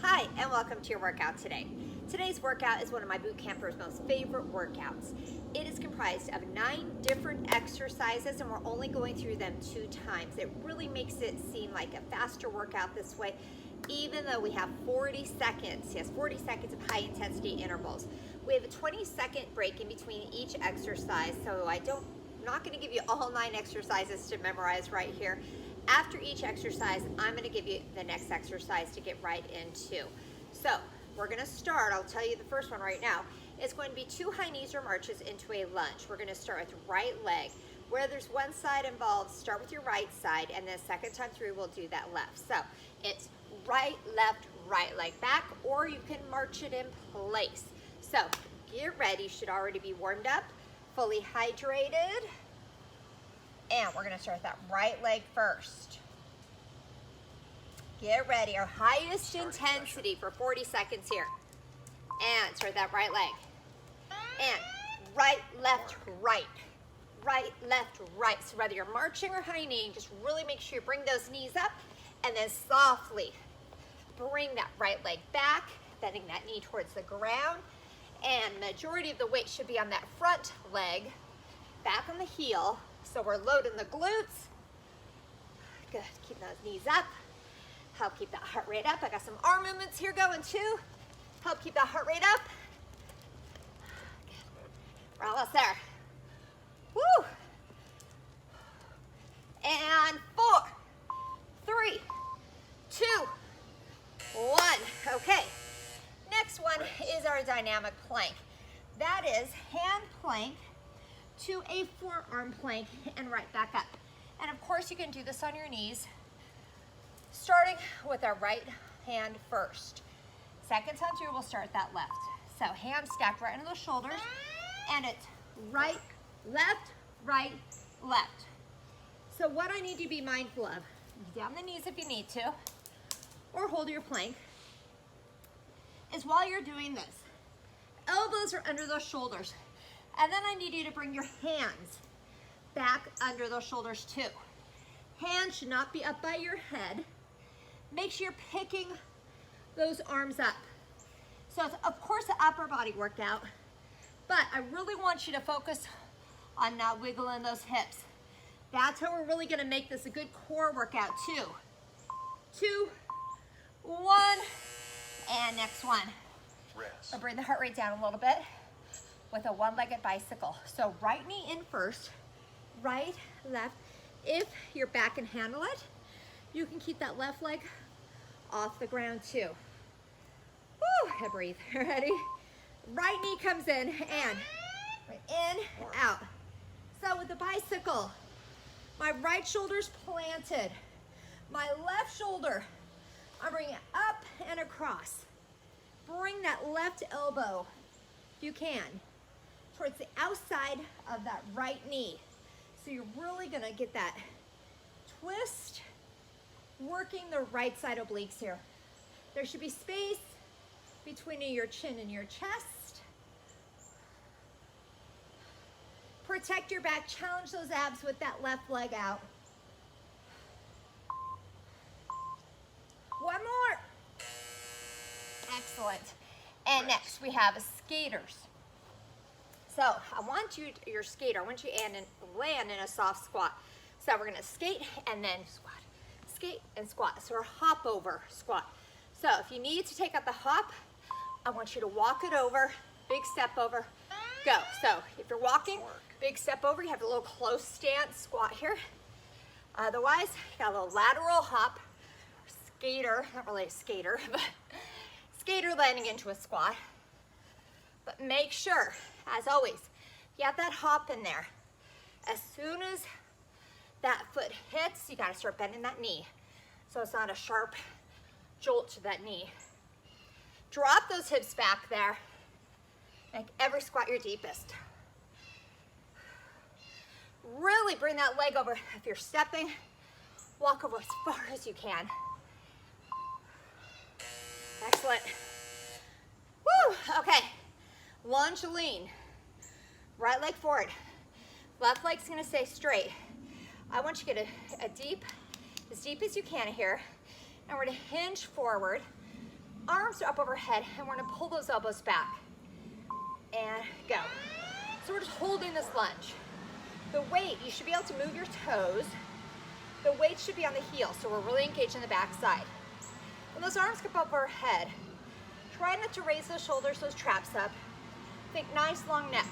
Hi, and welcome to your workout today. Today's workout is one of my boot campers' most favorite workouts. It is comprised of 9 different exercises, and we're only going through them 2 times. It really makes it seem like a faster workout this way, even though we have 40 seconds. Yes, 40 seconds of high intensity intervals. We have a 20-second break in between each exercise, so I'm not going to give you all 9 exercises to memorize right here. After each exercise, I'm going to give you the next exercise to get right into. So we're going to start, I'll tell you the first one right now. It's going to be 2 high knees or marches into a lunge. We're going to start with right leg. Where there's one side involved, start with your right side, and then second time through, we'll do that left. So it's right leg back, or you can march it in place. So get ready, you should already be warmed up, fully hydrated. And we're going to start with that right leg first. Get ready, our highest intensity for 40 seconds here. And start that right leg. And right, left, right. Right, left, right. So whether you're marching or high kneeing, just really make sure you bring those knees up and then softly bring that right leg back, bending that knee towards the ground. And majority of the weight should be on that front leg, back on the heel. So we're loading the glutes. Good, keep those knees up. Help keep that heart rate up. I got some arm movements here going too. Help keep that heart rate up. Good. We're almost there. Woo! And 4, 3, 2, 1. Okay. Next one is our dynamic plank. That is hand plank to a forearm plank and right back up. And of course you can do this on your knees, starting with our right hand first. Second time through, we'll start that left. So hands stacked right into the shoulders, and it's right, left, right, left. So what I need you to be mindful of, down the knees if you need to, or hold your plank, is while you're doing this, elbows are under those shoulders. And then I need you to bring your hands back under those shoulders too. Hands should not be up by your head. Make sure you're picking those arms up. So it's of course an upper body workout, but I really want you to focus on not wiggling those hips. That's how we're really gonna make this a good core workout too. 2, 1, and next one. Rest. I'll bring the heart rate down a little bit with a one-legged bicycle. So right knee in first, right, left. If your back can handle it, you can keep that left leg off the ground too. Woo, I breathe, ready? Right knee comes in and in, out. So with the bicycle, my right shoulder's planted. My left shoulder, I'm bringing it up and across. Bring that left elbow, if you can, towards the outside of that right knee. So you're really gonna get that twist, working the right side obliques here. There should be space between your chin and your chest. Protect your back, challenge those abs with that left leg out. One more. Excellent. And next we have skaters. So I want you, your skater, I want you to land in a soft squat. So we're gonna skate and then squat, skate and squat. So we're hop over squat. So if you need to take out the hop, I want you to walk it over, big step over, go. So if you're walking, big step over, you have a little close stance, squat here. Otherwise, you got a little lateral hop, skater, not really a skater, but skater landing into a squat. But make sure, as always, you have that hop in there. As soon as that foot hits, you gotta start bending that knee so it's not a sharp jolt to that knee. Drop those hips back there. Make every squat your deepest. Really bring that leg over. If you're stepping, walk over as far as you can. Excellent. Woo, okay. Lunge, lean. Right leg forward. Left leg's gonna stay straight. I want you to get as deep as you can here. And we're gonna hinge forward. Arms are up overhead, and we're gonna pull those elbows back. And go. So we're just holding this lunge. The weight, you should be able to move your toes. The weight should be on the heel, so we're really engaged in the back side. When those arms come up overhead, try not to raise those shoulders, those traps up. Think nice long neck.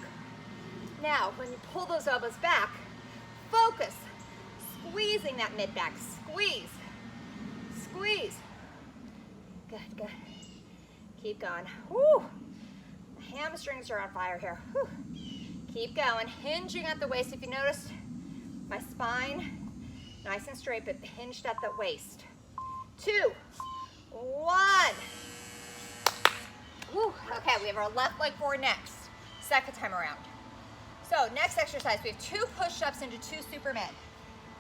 Now, when you pull those elbows back, focus, squeezing that mid back. Squeeze, squeeze. Good, good. Keep going. Woo. The hamstrings are on fire here. Whew. Keep going, hinging at the waist. If you notice, my spine, nice and straight, but hinged at the waist. 2, 1. Woo. Okay, we have our left leg forward next. Second time around. So next exercise, we have 2 push-ups into 2 Superman.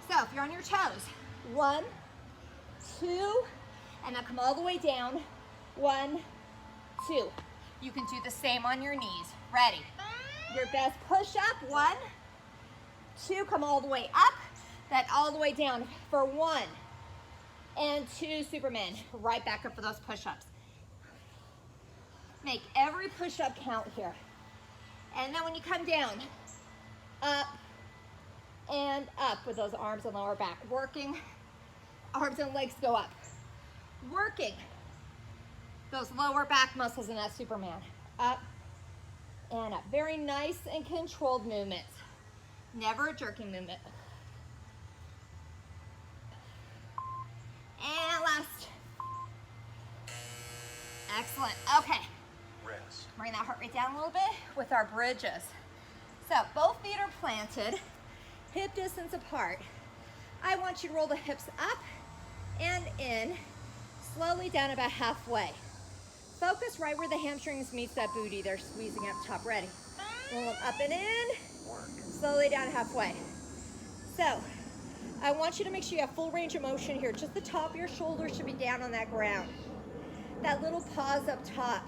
So if you're on your toes, 1, 2, and then come all the way down. 1, 2. You can do the same on your knees. Ready? Your best push-up. 1, 2, come all the way up. Then all the way down for 1 and 2 Superman. Right back up for those push-ups. Make every push-up count here. And then when you come down, up and up with those arms and lower back. Working, arms and legs go up. Working those lower back muscles in that Superman. Up and up. Very nice and controlled movements. Never a jerking movement. And last. Excellent. Okay. Rest. Bring that heart rate down a little bit with our bridges. So both feet are planted, hip distance apart. I want you to roll the hips up and in, slowly down about halfway. Focus right where the hamstrings meets that booty. They're squeezing up top. Ready? Roll them up and in, slowly down halfway. So I want you to make sure you have full range of motion here. Just the top of your shoulders should be down on that ground. That little pause up top.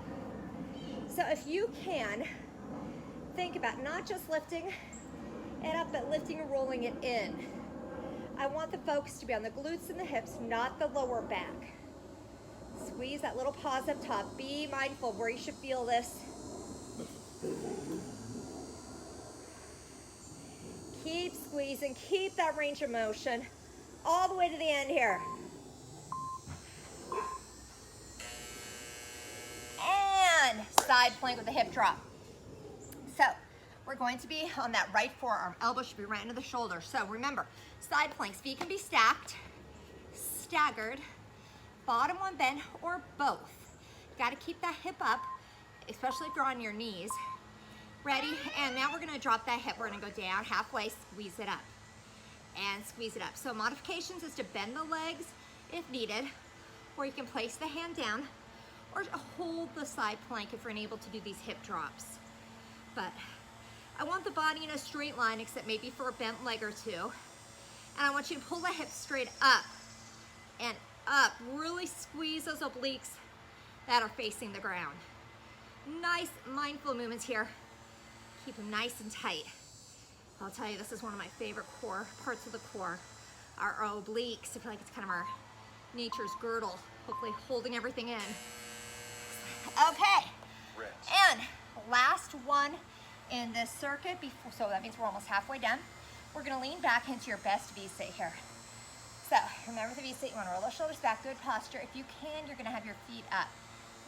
So if you can, think about not just lifting it up, but lifting and rolling it in. I want the focus to be on the glutes and the hips, not the lower back. Squeeze that little pause up top. Be mindful of where you should feel this. Keep squeezing, keep that range of motion all the way to the end here. And side plank with the hip drop. So we're going to be on that right forearm. Elbow should be right into the shoulder. So remember, side planks, feet can be stacked, staggered, bottom one bend, or both. You gotta keep that hip up, especially if you're on your knees. Ready? And now we're gonna drop that hip. We're gonna go down halfway, squeeze it up, and squeeze it up. So modifications is to bend the legs if needed, or you can place the hand down, or hold the side plank if you're unable to do these hip drops. But I want the body in a straight line, except maybe for a bent leg or two. And I want you to pull the hips straight up and up. Really squeeze those obliques that are facing the ground. Nice mindful movements here. Keep them nice and tight. I'll tell you, this is one of my favorite core parts of the core, our obliques. I feel like it's kind of our nature's girdle, hopefully holding everything in. Okay, and last one in this circuit, before, so that means we're almost halfway done. We're gonna lean back into your best V-sit here. So remember the V-sit, you wanna roll those shoulders back, good posture. If you can, you're gonna have your feet up.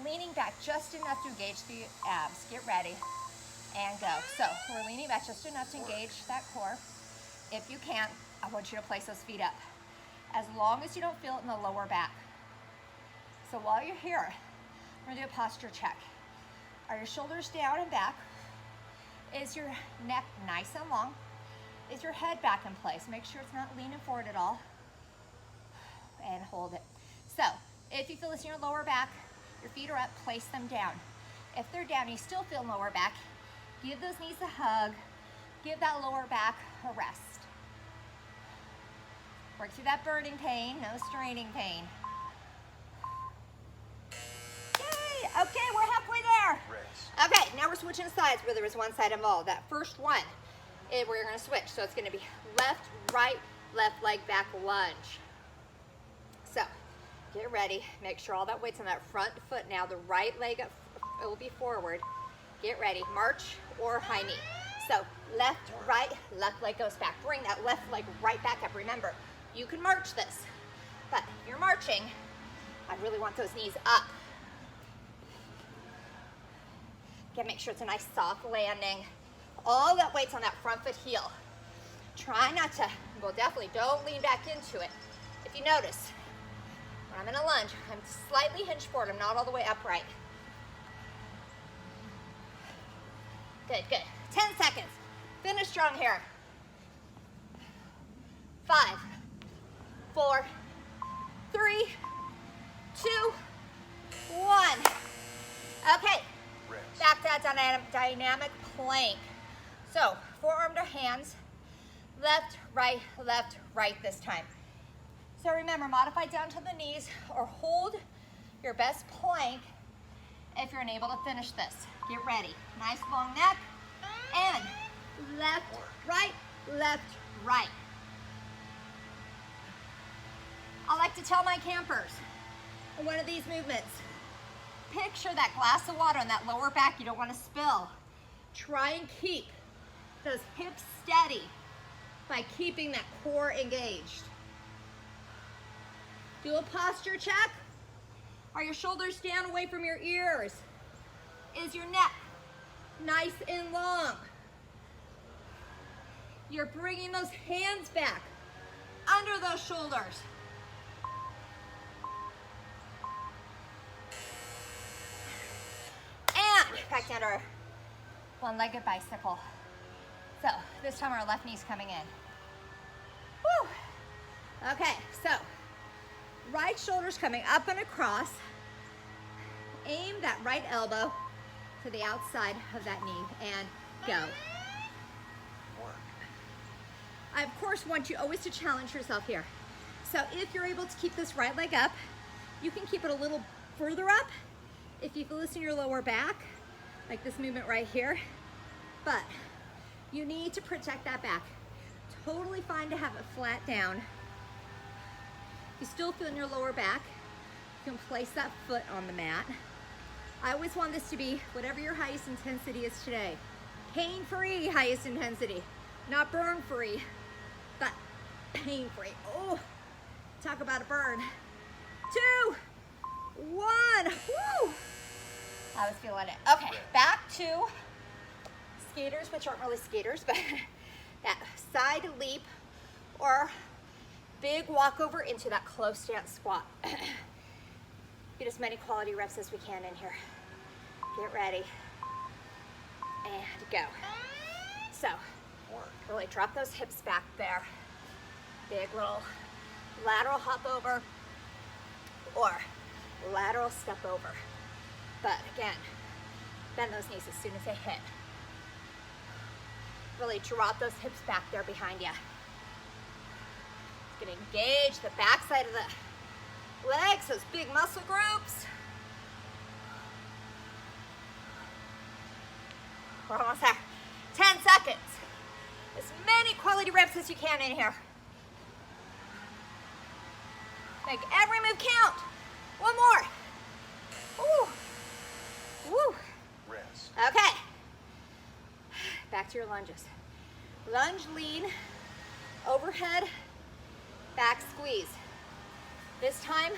Leaning back just enough to engage the abs. Get ready and go. So we're leaning back just enough to engage that core. If you can't, I want you to place those feet up, as long as you don't feel it in the lower back. So while you're here, we're gonna do a posture check. Are your shoulders down and back? Is your neck nice and long? Is your head back in place? Make sure it's not leaning forward at all. And hold it. So if you feel this in your lower back, your feet are up, place them down. If they're down, you still feel lower back, give those knees a hug, give that lower back a rest. Work through that burning pain, no straining pain. Yay, okay, we're halfway there. Okay, now we're switching sides where there was one side involved. That first one, we're gonna switch. So it's gonna be left, right, left leg back lunge. So get ready. Make sure all that weight's on that front foot now. The right leg up, it will be forward. Get ready. March or high knee. So left, right, left leg goes back. Bring that left leg right back up. Remember, you can march this, but if you're marching, I really want those knees up. Again, make sure it's a nice soft landing. All that weight's on that front foot heel. Try not to, well, definitely don't lean back into it. If you notice, when I'm in a lunge, I'm slightly hinged forward. I'm not all the way upright. Good, good. 10 seconds. Finish strong here. 5, 4, 3, 2, 1. Okay, back to that dynamic plank. So, forearm to hands, left, right this time. So remember, modify down to the knees or hold your best plank if you're unable to finish this. Get ready. Nice long neck and left, right, left, right. I like to tell my campers in one of these movements, picture that glass of water on that lower back you don't want to spill. Try and keep those hips steady by keeping that core engaged. Do a posture check. Are your shoulders down away from your ears? Is your neck nice and long? You're bringing those hands back under those shoulders. And back down to our one-legged bicycle. So this time our left knee's coming in. Woo! Okay, so right shoulder's coming up and across. Aim that right elbow to the outside of that knee and go. I, of course, want you always to challenge yourself here. So if you're able to keep this right leg up, you can keep it a little further up if you loosen your lower back, like this movement right here. But you need to protect that back. Totally fine to have it flat down. If you still feel in your lower back, you can place that foot on the mat. I always want this to be whatever your highest intensity is today. Pain-free highest intensity, not burn-free, but pain-free. Oh, talk about a burn. 2, 1, woo! I was feeling it. Okay, back to skaters, which aren't really skaters, but that side leap or big walkover into that close stance squat. Get as many quality reps as we can in here. Get ready. And go. So, really drop those hips back there. Big little lateral hop over or lateral step over. But again, bend those knees as soon as they hit. Really drop those hips back there behind you. It's gonna engage the backside of the legs, those big muscle groups. We're almost there. 10 seconds. As many quality reps as you can in here. Make every move count. One more. Woo. Woo. Rest. Okay. Back to your lunges. Lunge, lean, overhead, back squeeze. This time,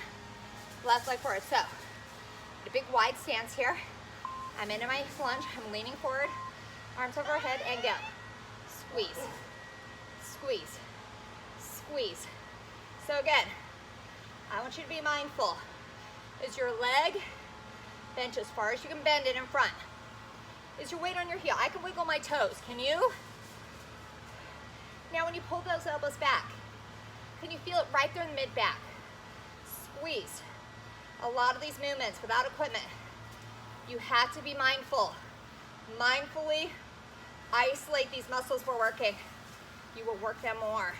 left leg forward. So, a big wide stance here. I'm into my lunge. I'm leaning forward, arms overhead, and go. Squeeze, squeeze, squeeze. So again, I want you to be mindful. Is your leg bent as far as you can bend it in front? Is your weight on your heel? I can wiggle my toes. Can you? Now when you pull those elbows back, can you feel it right there in the mid-back? Squeeze. A lot of these movements without equipment, you have to be mindful. Mindfully isolate these muscles we're working. You will work them more.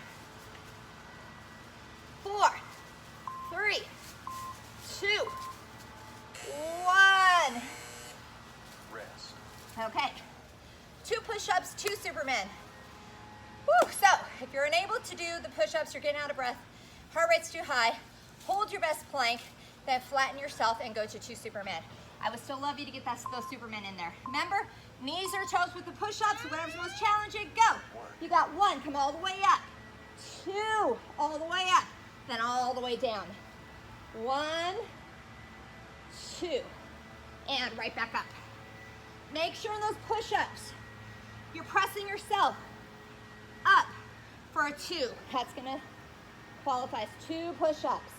4, 3, 2, 1. Rest. Okay. 2 push-ups, 2 Supermen. Woo! So, if you're unable to do the push-ups, you're getting out of breath, heart rate's too high, hold your best plank, then flatten yourself and go to 2 Superman. I would still love you to get those Supermen in there. Remember, knees or toes with the push-ups, whatever's most challenging, go. You got 1, come all the way up. 2, all the way up, then all the way down. 1, 2, and right back up. Make sure in those push-ups, you're pressing yourself up for a 2. That's gonna qualify as 2 push-ups.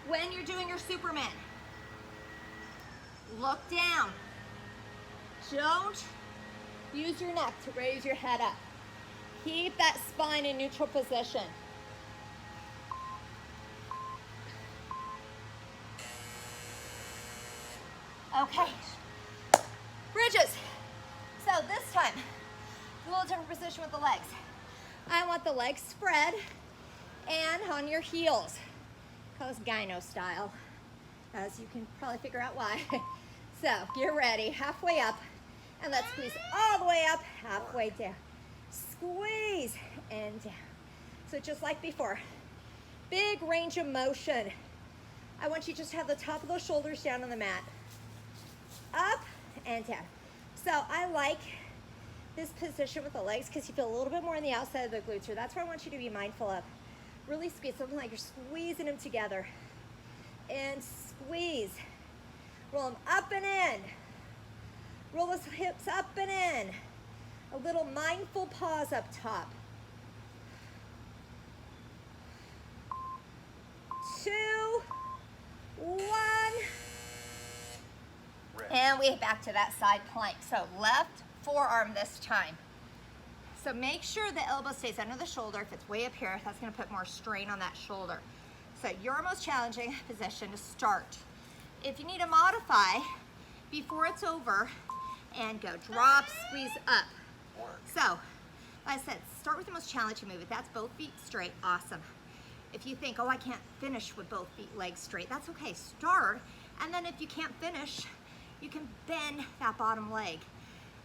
When you're doing your Superman, look down. Don't use your neck to raise your head up. Keep that spine in neutral position. Okay, bridges. So this time, a little different position with the legs. I want the legs spread and on your heels. Call this gyno style, as you can probably figure out why. So get ready, halfway up, and let's squeeze all the way up, halfway down. Squeeze and down. So just like before, big range of motion. I want you just to have the top of those shoulders down on the mat. Up and down. So I like this position with the legs because you feel a little bit more on the outside of the glutes here. That's what I want you to be mindful of. Really squeeze, something like you're squeezing them together. And squeeze. Roll them up and in. Roll those hips up and in. A little mindful pause up top. 2, 1. And we back to that side plank. So left forearm this time. So make sure the elbow stays under the shoulder. If it's way up here, that's gonna put more strain on that shoulder. So your most challenging position to start. If you need to modify before it's over, and go drop, squeeze up. So, like I said, start with the most challenging move. If that's both feet straight, awesome. If you think, oh, I can't finish with both feet, legs straight, that's okay. Start, and then if you can't finish, you can bend that bottom leg.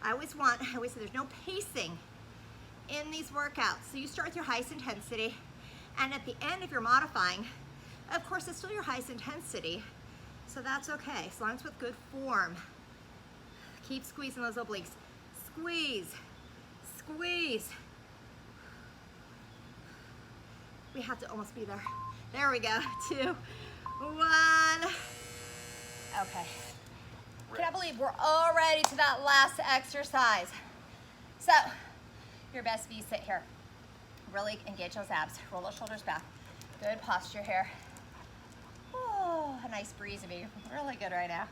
I always say there's no pacing in these workouts. So you start with your highest intensity, and at the end, if you're modifying, of course, it's still your highest intensity, so that's okay, as long as it's with good form. Keep squeezing those obliques. Squeeze, squeeze. We have to almost be there. There we go, 2, 1. Okay. Can I believe we're already to that last exercise? So, your best V sit here. Really engage those abs. Roll those shoulders back. Good posture here. Oh, a nice breeze of you. Really good right now.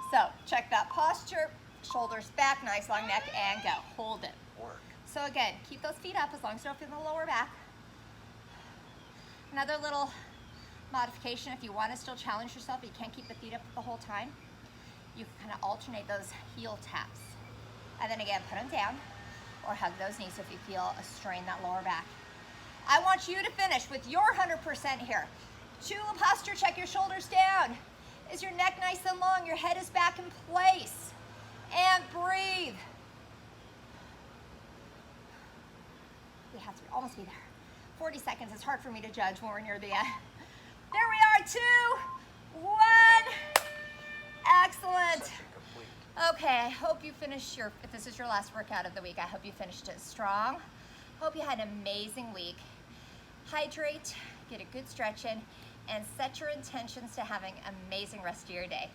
So, check that posture. Shoulders back, nice long neck, and go. Hold it. So again, keep those feet up as long as you don't feel the lower back. Another little modification, if you want to still challenge yourself, but you can't keep the feet up the whole time, you can kind of alternate those heel taps. And then again, put them down or hug those knees if you feel a strain in that lower back. I want you to finish with your 100% here. Do a posture check, your shoulders down. Is your neck nice and long? Your head is back in place. And breathe. We have to almost be there. 40 seconds, it's hard for me to judge when we're near the end. There we are, 2, 1. Excellent. Okay, I hope you finished if this is your last workout of the week, I hope you finished it strong. Hope you had an amazing week. Hydrate, get a good stretch in, and set your intentions to having an amazing rest of your day.